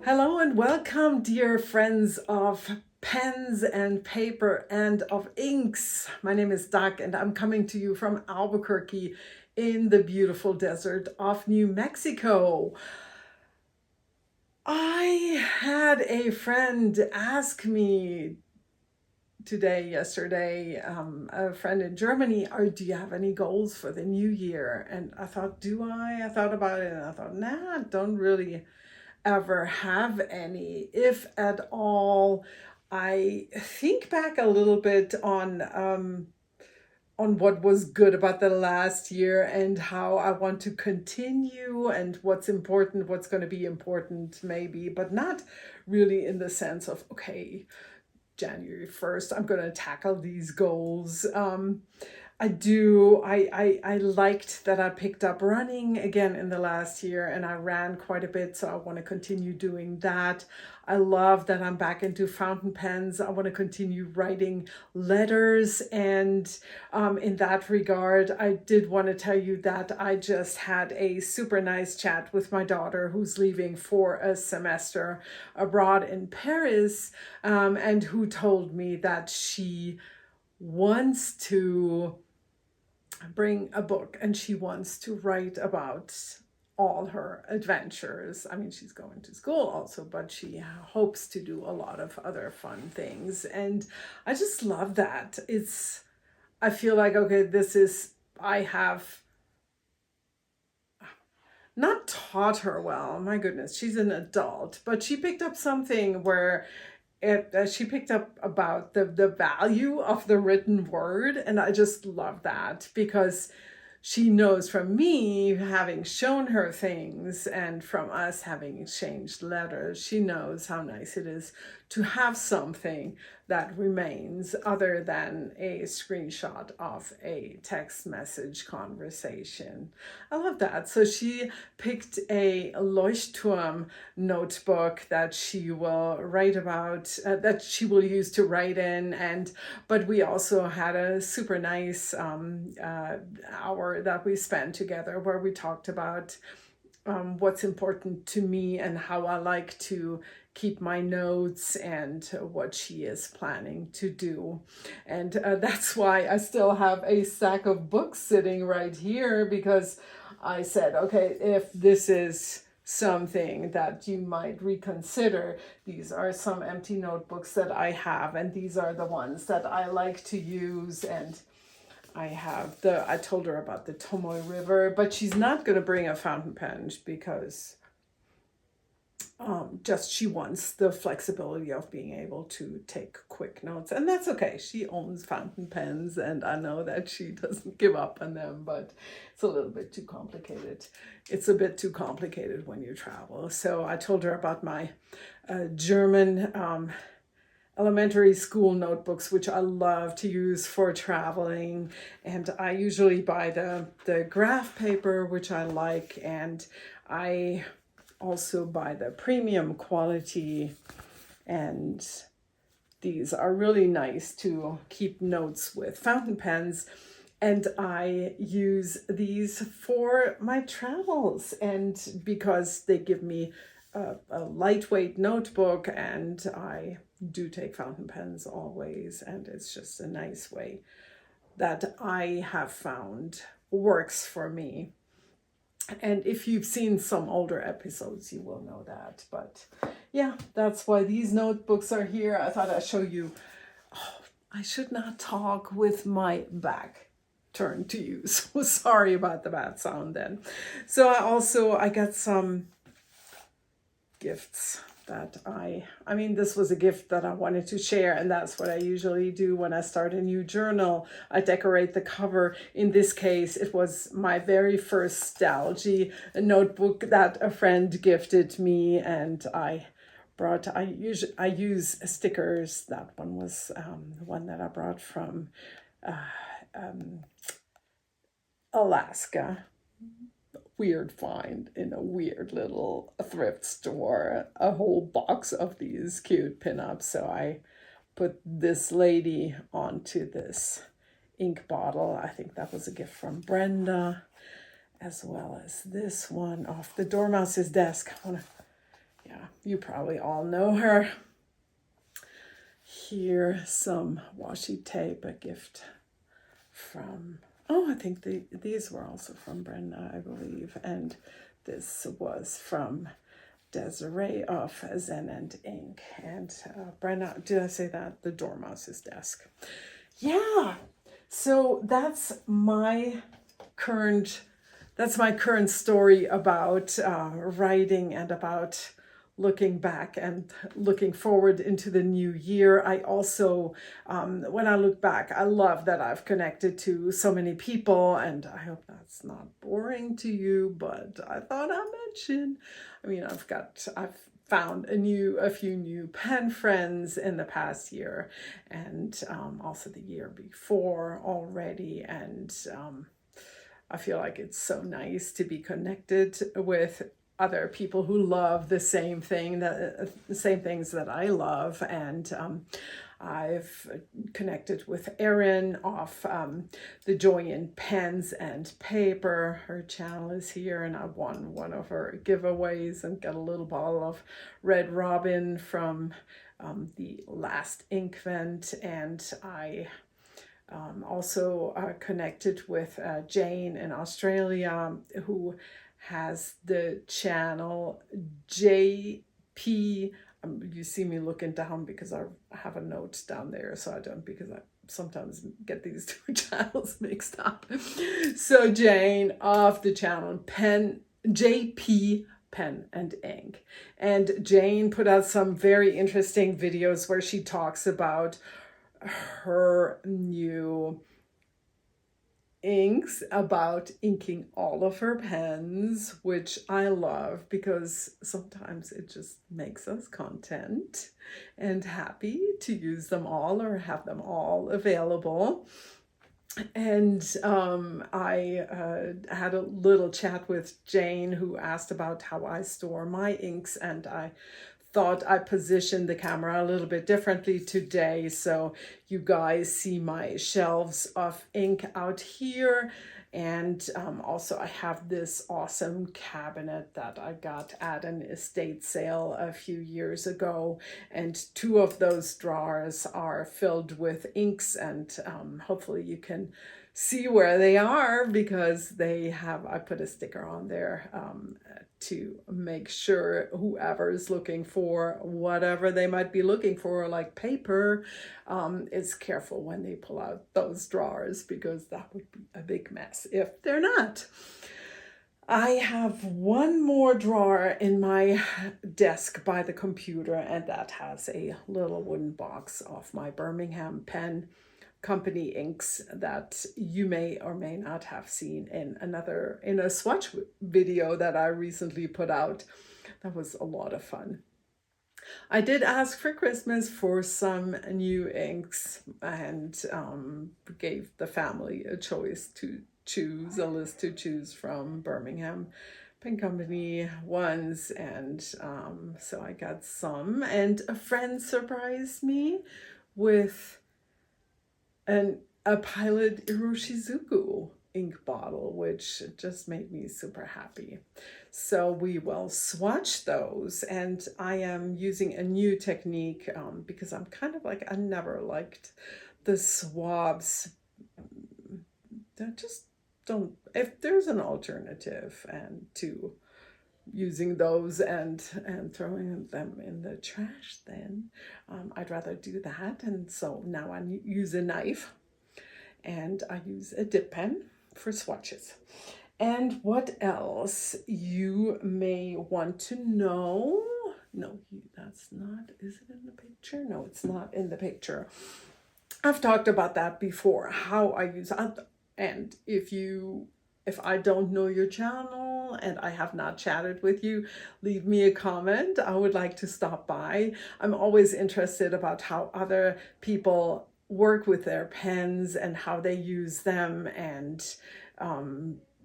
Hello and welcome, dear friends of pens and paper and of inks. My name is Doc and I'm coming to you from Albuquerque in the beautiful desert of New Mexico. I had a friend ask me yesterday, a friend in Germany, do you have any goals for the new year? And I thought, do I? I thought about it and I thought, nah, I don't really ever have any, if at all. I think back a little bit on what was good about the last year and how I want to continue and what's important, what's going to be important maybe, but not really in the sense of, okay, January 1st, I'm going to tackle these goals. I liked that I picked up running again in the last year and I ran quite a bit, so I want to continue doing that. I love that I'm back into fountain pens. I want to continue writing letters, and in that regard, I did want to tell you that I just had a super nice chat with my daughter who's leaving for a semester abroad in Paris, and who told me that she wants to bring a book and she wants to write about all her adventures. I mean, she's going to school also, but she hopes to do a lot of other fun things. And I just love that. I feel like, okay, I have not taught her well. My goodness, she's an adult, but she picked up something where she picked up about the value of the written word, and I just love that because she knows from me having shown her things and from us having exchanged letters, she knows how nice it is to have something that remains other than a screenshot of a text message conversation. I love that. So she picked a Leuchtturm notebook that she will write about, that she will use to write in. But we also had a super nice hour that we spent together where we talked about what's important to me and how I like to keep my notes and what she is planning to do. And that's why I still have a stack of books sitting right here, because I said, okay, if this is something that you might reconsider, these are some empty notebooks that I have, and these are the ones that I like to use. And I told her about the Tomoe River, but she's not going to bring a fountain pen because just she wants the flexibility of being able to take quick notes, and that's okay. She owns fountain pens, and I know that she doesn't give up on them, but it's a little bit too complicated. It's a bit too complicated when you travel. So I told her about my German elementary school notebooks, which I love to use for traveling. And I usually buy the graph paper, which I like, and I also buy the premium quality. And these are really nice to keep notes with, fountain pens. And I use these for my travels, and because they give me a lightweight notebook, and I do take fountain pens always, and it's just a nice way that I have found works for me. And if you've seen some older episodes, you will know that. But yeah, that's why these notebooks are here. I thought I'd show you. Oh, I should not talk with my back turned to you. So sorry about the bad sound then. So I got some gifts that I mean, this was a gift that I wanted to share, and that's what I usually do when I start a new journal. I decorate the cover. In this case, it was my very first Stalgy notebook that a friend gifted me, and I use stickers. That one was one that I brought from Alaska. Weird find in a weird little thrift store, a whole box of these cute pinups. So I put this lady onto this ink bottle. I think that was a gift from Brenda, as well as this one off the Dormouse's desk. Yeah, You probably all know her. Here, some washi tape, a gift from, oh, I think these were also from Brenda, I believe. And this was from Desiree of Zen and Ink. And Brenda, did I say that? The Dormouse's desk. Yeah. So that's my current story about writing and about looking back and looking forward into the new year. I also, when I look back, I love that I've connected to so many people, and I hope that's not boring to you, but I thought I'd mention, I mean, I've found a few new pen friends in the past year, and also the year before already, and I feel like it's so nice to be connected with other people who love the same things that I love. And I've connected with Erin of the Joy in Pens and Paper. Her channel is here, and I won one of her giveaways and got a little bottle of Red Robin from the last ink vent. And I also connected with Jane in Australia, who has the channel JP. You see me looking down because I have a note down there, so I don't, because I sometimes get these two channels mixed up. So Jane of the channel JP Pen and Ink. And Jane put out some very interesting videos where she talks about her new inks, about inking all of her pens, which I love because sometimes it just makes us content and happy to use them all or have them all available. And I had a little chat with Jane, who asked about how I store my inks, and I thought I positioned the camera a little bit differently today. So you guys see my shelves of ink out here. And also I have this awesome cabinet that I got at an estate sale a few years ago. And two of those drawers are filled with inks, and hopefully you can see where they are, because I put a sticker on there to make sure whoever's looking for whatever they might be looking for, like paper, is careful when they pull out those drawers, because that would be a big mess if they're not. I have one more drawer in my desk by the computer, and that has a little wooden box of my Birmingham pen company inks that you may or may not have seen in a swatch video that I recently put out. That was a lot of fun. I did ask for Christmas for some new inks, and gave the family a list to choose from, Birmingham Pen Company ones, and so I got some, and a friend surprised me with a Pilot Iroshizuku ink bottle, which just made me super happy. So we will swatch those, and I am using a new technique because I'm kind of like, I never liked the swabs. That just don't, if there's an alternative and to using those and throwing them in the trash, then I'd rather do that. And so now I use a knife, and I use a dip pen for swatches. And what else you may want to know? No, that's not, is it in the picture? No, it's not in the picture. I've talked about that before, how I use it. And if I don't know your channel and I have not chatted with you, leave me a comment. I would like to stop by. I'm always interested about how other people work with their pens and how they use them. And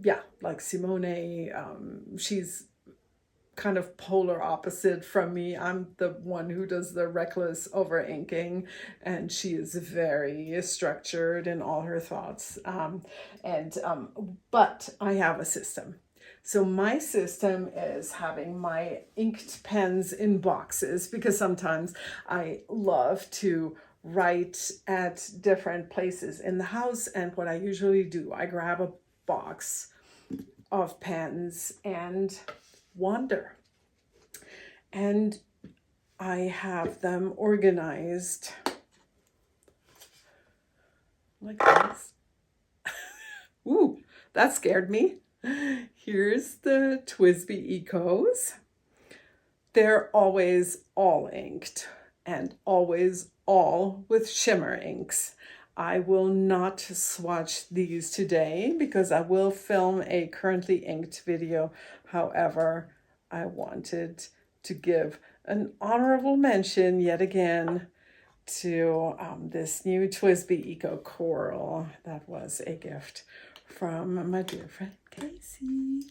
yeah, like Simone, she's kind of polar opposite from me. I'm the one who does the reckless over inking, and she is very structured in all her thoughts. But I have a system. So my system is having my inked pens in boxes because sometimes I love to write at different places in the house. And what I usually do, I grab a box of pens and wander. And I have them organized like this. Ooh, that scared me. Here's the TWSBI Ecos. They're always all inked and always all with shimmer inks. I will not swatch these today because I will film a currently inked video. However, I wanted to give an honorable mention yet again to this new TWSBI Eco Coral. That was a gift from my dear friend Casey.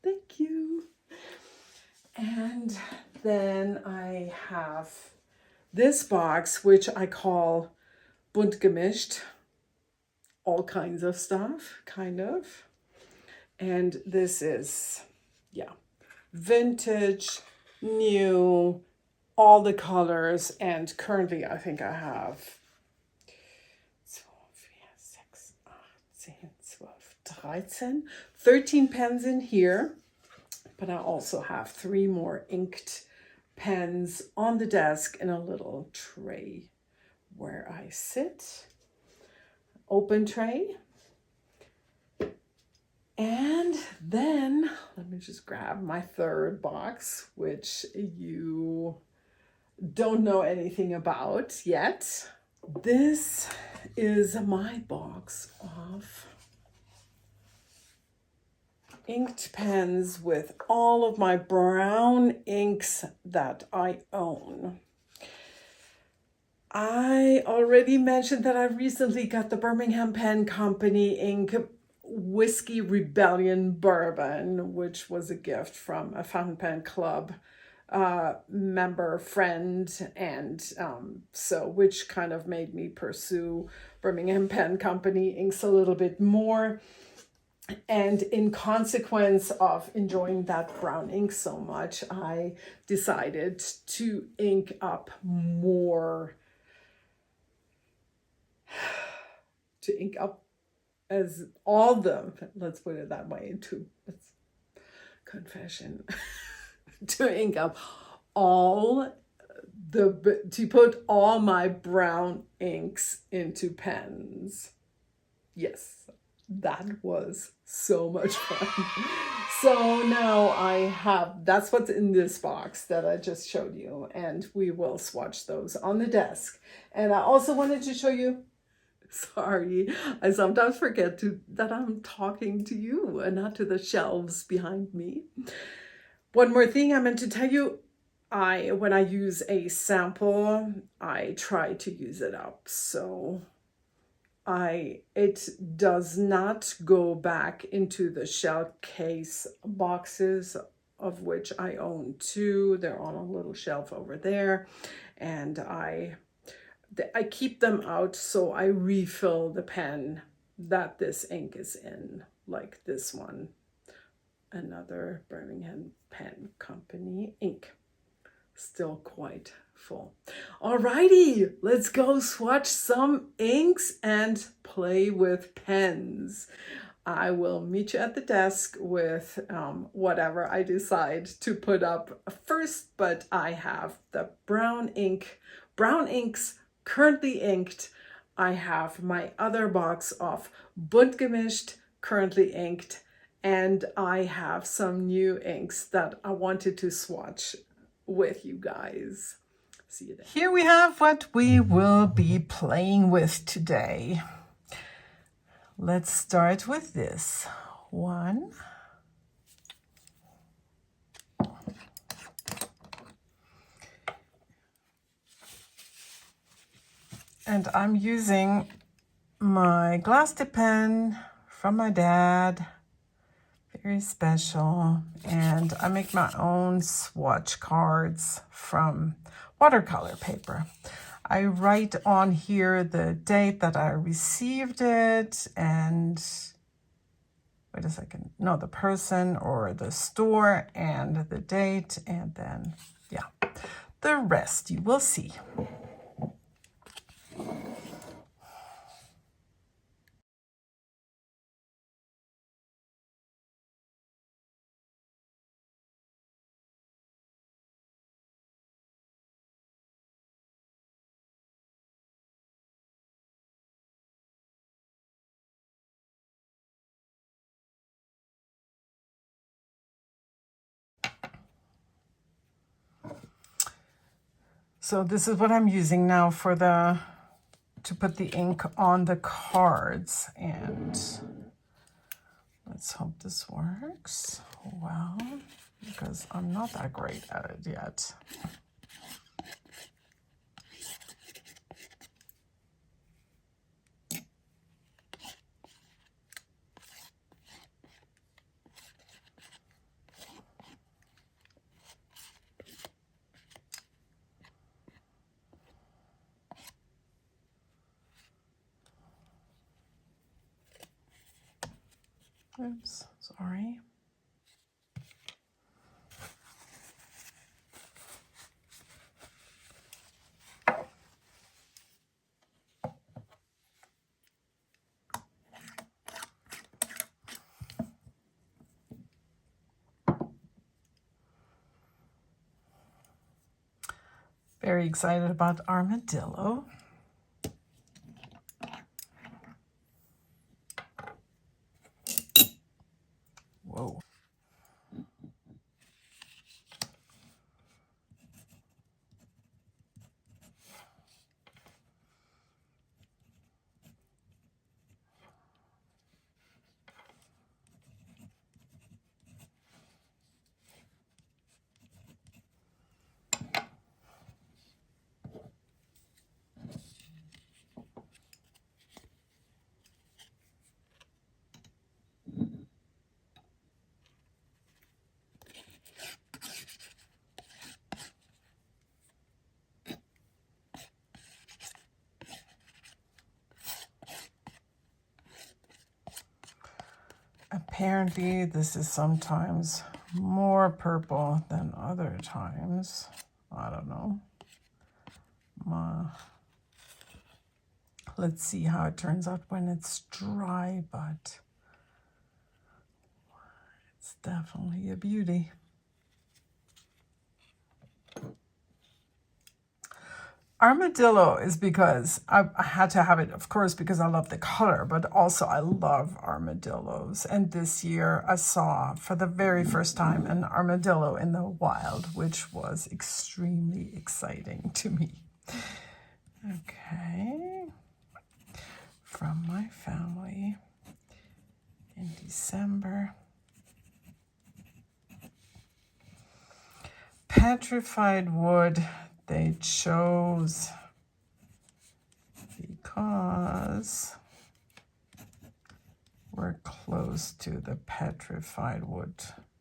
Thank you. And then I have this box, which I call bunt gemischt, all kinds of stuff, kind of. And this is, yeah, vintage, new, all the colors. And currently I think I have 13 pens in here. But I also have 3 more inked pens on the desk in a little tray where I sit. Open tray. And then let me just grab my third box, which you don't know anything about yet. This is my box of inked pens with all of my brown inks that I own. I already mentioned that I recently got the Birmingham Pen Company ink Whiskey Rebellion Bourbon, which was a gift from a Fountain Pen Club member friend, and so which kind of made me pursue Birmingham Pen Company inks a little bit more. And in consequence of enjoying that brown ink so much, I decided to ink up more, to ink up as all the, let's put it that way, to confession, to ink up all the, to put all my brown inks into pens. Yes, that was so much fun. So now I have, that's what's in this box that I just showed you, and we will swatch those on the desk. And I also wanted to show you, sorry, I sometimes forget that I'm talking to you and not to the shelves behind me. One more thing I meant to tell you, when I use a sample, I try to use it up. So it does not go back into the shell case boxes, of which I own 2. They're on a little shelf over there, and I keep them out, so I refill the pen that this ink is in, like this one, another Birmingham Pen Company ink, still quite full. Alrighty, let's go swatch some inks and play with pens. I will meet you at the desk with whatever I decide to put up first, but I have the brown inks currently inked. I have my other box of bunt gemischt currently inked, and I have some new inks that I wanted to swatch with you guys. See you there. Here we have what we will be playing with today. Let's start with this one. And I'm using my glass tip pen from my dad, very special. And I make my own swatch cards from watercolor paper. I write on here the date that I received it and wait a second, no, the person or the store and the date, and then, yeah, the rest you will see. So this is what I'm using now for to put the ink on the cards, and let's hope this works well, because I'm not that great at it yet. Oops, sorry. Very excited about armadillo. Whoa. Apparently, this is sometimes more purple than other times. I don't know. Let's see how it turns out when it's dry, but it's definitely a beauty. Armadillo is because I had to have it, of course, because I love the color, but also I love armadillos. And this year I saw for the very first time an armadillo in the wild, which was extremely exciting to me. Okay. From my family in December. Petrified wood they chose because we're close to the Petrified Wood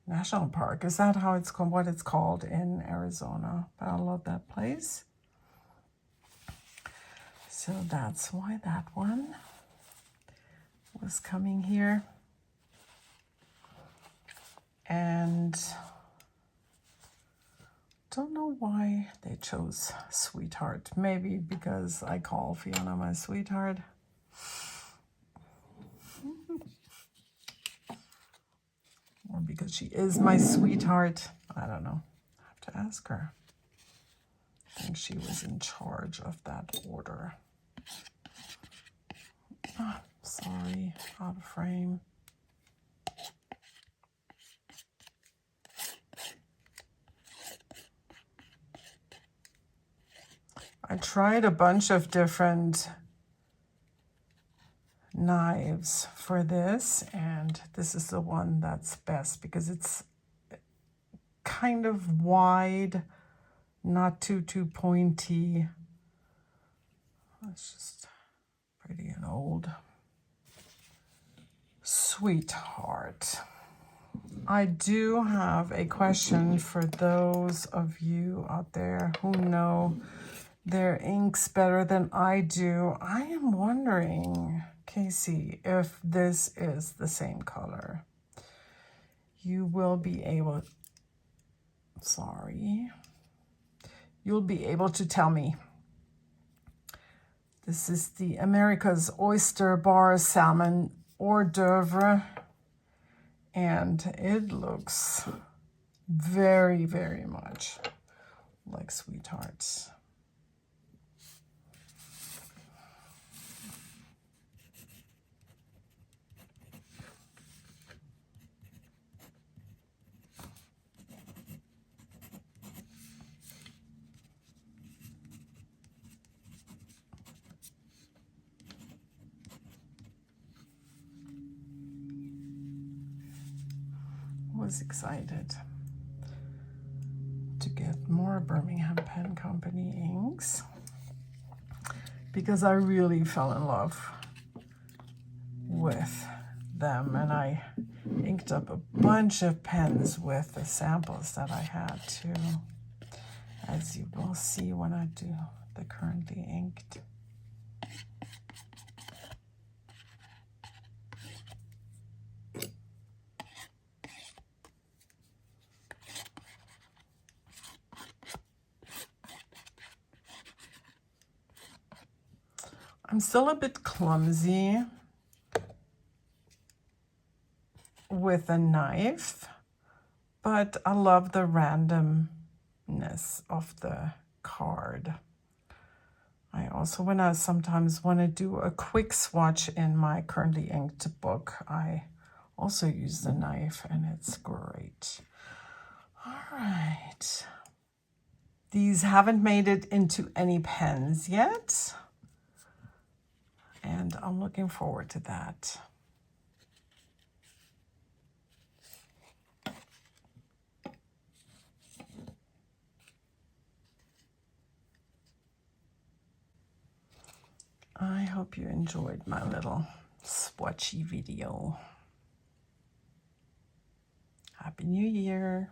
National Park. Is that how it's called, what it's called in Arizona? But I love that place. So that's why that one was coming here. And don't know why they chose Sweetheart. Maybe because I call Fiona my sweetheart. Or because she is my sweetheart. I don't know. I have to ask her. I think she was in charge of that order. Oh, sorry, out of frame. I tried a bunch of different knives for this, and this is the one that's best because it's kind of wide, not too pointy. It's just pretty and old. Sweetheart. I do have a question for those of you out there who know their inks better than I do. I am wondering Casey, if this is the same color, you will be able, you'll be able to tell me. This is the America's Oyster Bar Salmon Hors d'oeuvre, and it looks very, very much like Sweethearts. Was excited to get more Birmingham Pen Company inks because I really fell in love with them, and I inked up a bunch of pens with the samples that I had too, as you will see when I do the currently inked. I'm still a bit clumsy with a knife, but I love the randomness of the card. I also, when I sometimes want to do a quick swatch in my currently inked book, I also use the knife, and it's great. All right. These haven't made it into any pens yet, and I'm looking forward to that. I hope you enjoyed my little swatchy video. Happy New Year.